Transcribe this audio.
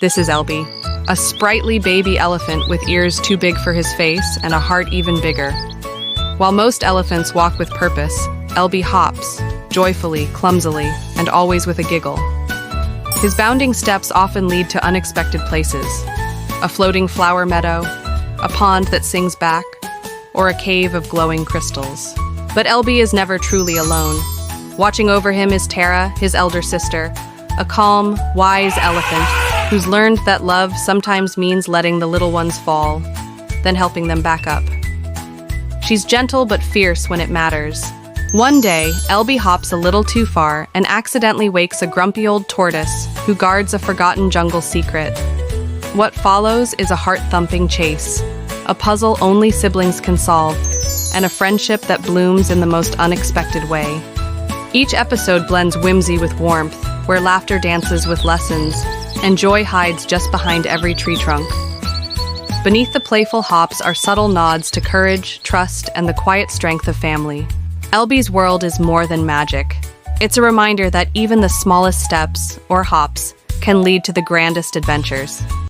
This is Elbi, a sprightly baby elephant with ears too big for his face and a heart even bigger. While most elephants walk with purpose, Elbi hops, joyfully, clumsily, and always with a giggle. His bounding steps often lead to unexpected places: a floating flower meadow, a pond that sings back, or a cave of glowing crystals. But Elbi is never truly alone. Watching over him is Tara, his elder sister, a calm, wise elephant who's learned that love sometimes means letting the little ones fall, then helping them back up. She's gentle but fierce when it matters. One day, Elbi hops a little too far and accidentally wakes a grumpy old tortoise who guards a forgotten jungle secret. What follows is a heart-thumping chase, a puzzle only siblings can solve, and a friendship that blooms in the most unexpected way. Each episode blends whimsy with warmth, where laughter dances with lessons, and joy hides just behind every tree trunk. Beneath the playful hops are subtle nods to courage, trust, and the quiet strength of family. Elbi's world is more than magic. It's a reminder that even the smallest steps, or hops, can lead to the grandest adventures.